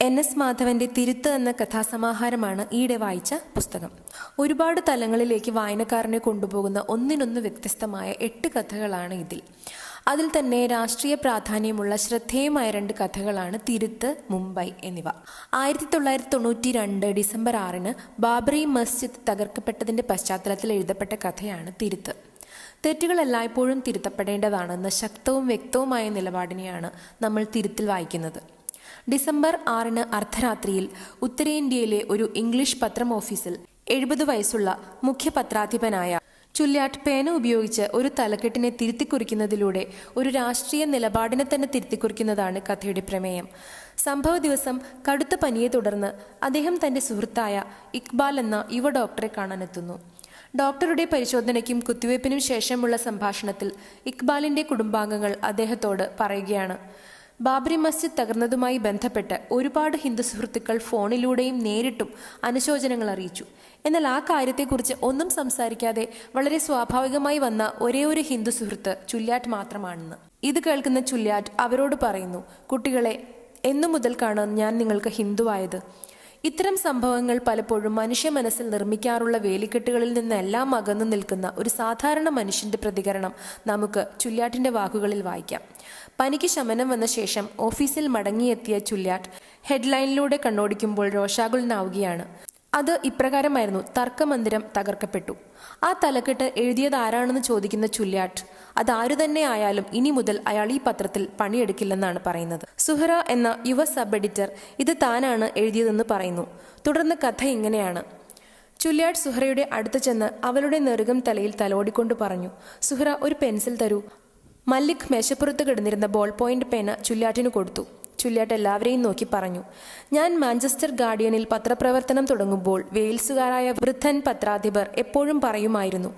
എൻ.എസ്. മാധവന്റെ തിരുത്ത് എന്ന കഥാസമാഹാരമാണ് ഈയിടെ വായിച്ച പുസ്തകം. ഒരുപാട് തലങ്ങളിലേക്ക് വായനക്കാരനെ കൊണ്ടുപോകുന്ന ഒന്നിനൊന്ന് വ്യത്യസ്തമായ 8 കഥകളാണ് ഇതിൽ. അതിൽ തന്നെ രാഷ്ട്രീയ പ്രാധാന്യമുള്ള ശ്രദ്ധേയമായ 2 കഥകളാണ് തിരുത്ത്, മുംബൈ എന്നിവ. 1992 ഡിസംബർ 6 ബാബറി മസ്ജിദ് തകർക്കപ്പെട്ടതിന്റെ പശ്ചാത്തലത്തിൽ എഴുതപ്പെട്ട കഥയാണ് തിരുത്ത്. തെറ്റുകൾ എല്ലായ്പ്പോഴും തിരുത്തപ്പെടേണ്ടതാണെന്ന ശക്തവും വ്യക്തവുമായ നിലപാടിനെയാണ് നമ്മൾ തിരുത്തിൽ വായിക്കുന്നത്. ഡിസംബർ 6 അർദ്ധരാത്രിയിൽ ഉത്തരേന്ത്യയിലെ ഒരു ഇംഗ്ലീഷ് പത്രം ഓഫീസിൽ 70 വയസ്സുള്ള മുഖ്യ പത്രാധിപനായ ചുല്യാട്ട് പേന ഉപയോഗിച്ച് ഒരു തലക്കെട്ടിനെ തിരുത്തിക്കുറിക്കുന്നതിലൂടെ ഒരു രാഷ്ട്രീയ നിലപാടിനെ തന്നെ തിരുത്തിക്കുറിക്കുന്നതാണ് കഥയുടെ പ്രമേയം. സംഭവ ദിവസം കടുത്ത പനിയെ തുടർന്ന് അദ്ദേഹം തന്റെ സുഹൃത്തായ ഇക്ബാൽ എന്ന യുവ ഡോക്ടറെ കാണാനെത്തുന്നു. ഡോക്ടറുടെ പരിശോധനയ്ക്കും കുത്തിവയ്പ്പിനും ശേഷമുള്ള സംഭാഷണത്തിൽ ഇക്ബാലിന്റെ കുടുംബാംഗങ്ങൾ അദ്ദേഹത്തോട് പറയുകയാണ്, ബാബറി മസ്ജിദ് തകർന്നതുമായി ബന്ധപ്പെട്ട് ഒരുപാട് ഹിന്ദു സുഹൃത്തുക്കൾ ഫോണിലൂടെയും നേരിട്ടും അനുശോചനങ്ങൾ അറിയിച്ചു. എന്നാൽ ആ കാര്യത്തെക്കുറിച്ച് ഒന്നും സംസാരിക്കാതെ വളരെ സ്വാഭാവികമായി വന്ന ഒരേ ഒരു ഹിന്ദു സുഹൃത്ത് ചുല്യാട്ട് മാത്രമാണെന്ന്. ഇത് കേൾക്കുന്ന ചുല്യാട്ട് അവരോട് പറയുന്നു, കുട്ടികളെ, എന്നു മുതൽക്കാണ് ഞാൻ നിങ്ങൾക്ക് ഹിന്ദുവായത്? ഇത്തരം സംഭവങ്ങൾ പലപ്പോഴും മനുഷ്യ മനസ്സിൽ നിർമ്മിക്കാറുള്ള വേലിക്കെട്ടുകളിൽ നിന്നെല്ലാം അകന്നു നിൽക്കുന്ന ഒരു സാധാരണ മനുഷ്യന്റെ പ്രതികരണം നമുക്ക് ചുല്യാട്ടിന്റെ വാക്കുകളിൽ വായിക്കാം. പനിക്ക് ശമനം വന്ന ശേഷം ഓഫീസിൽ മടങ്ങിയെത്തിയ ചുല്യാട്ട് ഹെഡ്ലൈനിലൂടെ കണ്ണോടിക്കുമ്പോൾ രോഷാകുലനാവുകയാണ്. അത് ഇപ്രകാരമായിരുന്നു: തർക്കമന്ദിരം തകർക്കപ്പെട്ടു. ആ തലക്കെട്ട് എഴുതിയത് ആരാണെന്ന് ചോദിക്കുന്ന ചുല്യാട്ട് അതാരു തന്നെ ആയാലും ഇനി മുതൽ അയാൾ ഈ പത്രത്തിൽ പണിയെടുക്കില്ലെന്നാണ് പറയുന്നത്. സുഹറ എന്ന യുവ സബ് എഡിറ്റർ ഇത് താനാണ് എഴുതിയതെന്ന് പറയുന്നു. തുടർന്ന് കഥ ഇങ്ങനെയാണ്. ചുല്യാട്ട് സുഹറയുടെ അടുത്ത് ചെന്ന് അവളുടെ നെറുകം തലയിൽ തലോടിക്കൊണ്ട് പറഞ്ഞു, സുഹറ, ഒരു പെൻസിൽ തരൂ. മല്ലിക് മേശപ്പുറത്ത് കിടന്നിരുന്ന ബോൾ പോയിന്റ് പേന ചുല്യാട്ടിന് കൊടുത്തു. ചുല്യാട്ട് എല്ലാവരെയും നോക്കി പറഞ്ഞു, ഞാൻ മാഞ്ചസ്റ്റർ ഗാർഡിയനിൽ പത്രപ്രവർത്തനം തുടങ്ങുമ്പോൾ വെയിൽസുകാരായ വൃദ്ധൻ പത്രാധിപർ എപ്പോഴും പറയുമായിരുന്നു,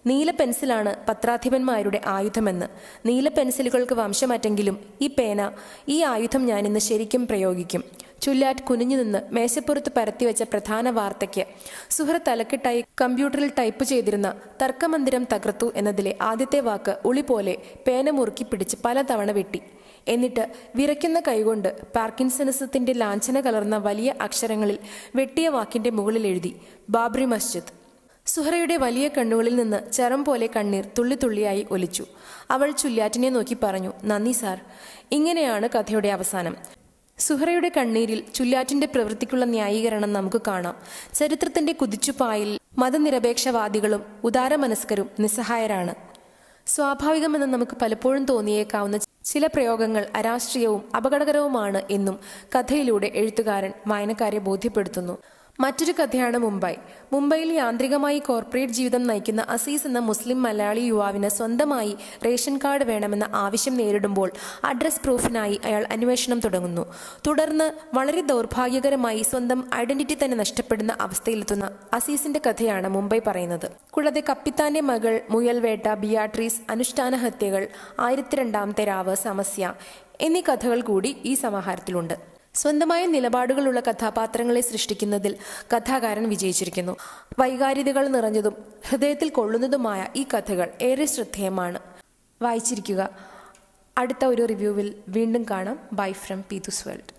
നീല പെൻസിലാണ് പത്രാധിപന്മാരുടെ ആയുധമെന്ന്. നീല പെൻസിലുകൾക്ക് വംശമറ്റെങ്കിലും ഈ പേന, ഈ ആയുധം ഞാനിന്ന് ശരിക്കും പ്രയോഗിക്കും. ചുല്യാട്ട് കുനിഞ്ഞു നിന്ന് മേശപ്പുറത്ത് പരത്തിവെച്ച പ്രധാന വാർത്തയ്ക്ക് സുഹൃ തലക്കെട്ടായി കമ്പ്യൂട്ടറിൽ ടൈപ്പ് ചെയ്തിരുന്ന തർക്കമന്ദിരം തകർത്തു എന്നതിലെ ആദ്യത്തെ വാക്ക് ഉളി പോലെ പേന മുറുക്കി പിടിച്ച് പലതവണ വെട്ടി. എന്നിട്ട് വിറയ്ക്കുന്ന കൈകൊണ്ട് പാർക്കിൻസണിസത്തിന്റെ ലാഞ്ചന കലർന്ന വലിയ അക്ഷരങ്ങളിൽ വെട്ടിയ വാക്കിന്റെ മുകളിൽ എഴുതി, ബാബറി മസ്ജിദ്. സുഹറയുടെ വലിയ കണ്ണുകളിൽ നിന്ന് ചരം പോലെ കണ്ണീർ തുള്ളി തുള്ളിയായി ഒലിച്ചു. അവൾ ചുല്യാറ്റിനെ നോക്കി പറഞ്ഞു, നന്ദി സാർ. ഇങ്ങനെയാണ് കഥയുടെ അവസാനം. സുഹറയുടെ കണ്ണീരിൽ ചുല്യാറ്റിന്റെ പ്രവൃത്തിക്കുള്ള ന്യായീകരണം നമുക്ക് കാണാം. ചരിത്രത്തിന്റെ കുതിച്ചുപായിൽ മതനിരപേക്ഷവാദികളും ഉദാരമനസ്കരും നിസ്സഹായരാണ്. സ്വാഭാവികമെന്ന് നമുക്ക് പലപ്പോഴും തോന്നിയേക്കാവുന്ന ചില പ്രയോഗങ്ങൾ അരാഷ്ട്രീയവും അപകടകരവുമാണ് എന്നും കഥയിലൂടെ എഴുത്തുകാരൻ വായനക്കാരെ ബോധ്യപ്പെടുത്തുന്നു. മറ്റൊരു കഥയാണ് മുംബൈ. മുംബൈയിൽ യാന്ത്രികമായി കോർപ്പറേറ്റ് ജീവിതം നയിക്കുന്ന അസീസ് എന്ന മുസ്ലിം മലയാളി യുവാവിന് സ്വന്തമായി റേഷൻ കാർഡ് വേണമെന്ന ആവശ്യം നേരിടുമ്പോൾ അഡ്രസ് പ്രൂഫിനായി അയാൾ അന്വേഷണം തുടങ്ങുന്നു. തുടർന്ന് വളരെ ദൗർഭാഗ്യകരമായി സ്വന്തം ഐഡന്റിറ്റി തന്നെ നഷ്ടപ്പെടുന്ന അവസ്ഥയിലെത്തുന്ന അസീസിന്റെ കഥയാണ് മുംബൈ പറയുന്നത്. കൂടാതെ കപ്പിത്താന്റെ മകൾ, മുയൽവേട്ട, ബിയാട്രീസ്, അനുഷ്ഠാന ഹത്യകൾ, 1002-ാമത്തെ രാവ്, സമസ്യ എന്നീ കഥകൾ കൂടി ഈ സമാഹാരത്തിലുണ്ട്. സ്വന്തമായ നിലപാടുകളുള്ള കഥാപാത്രങ്ങളെ സൃഷ്ടിക്കുന്നതിൽ കഥാകാരൻ വിജയിച്ചിരിക്കുന്നു. വൈകാരികതകൾ നിറഞ്ഞതും ഹൃദയത്തിൽ കൊള്ളുന്നതുമായ ഈ കഥകൾ ഏറെ ശ്രദ്ധേയമാണ്. വായിച്ചിരിക്കുക. അടുത്ത ഒരു റിവ്യൂവിൽ വീണ്ടും കാണാം. Bye from Peethus world.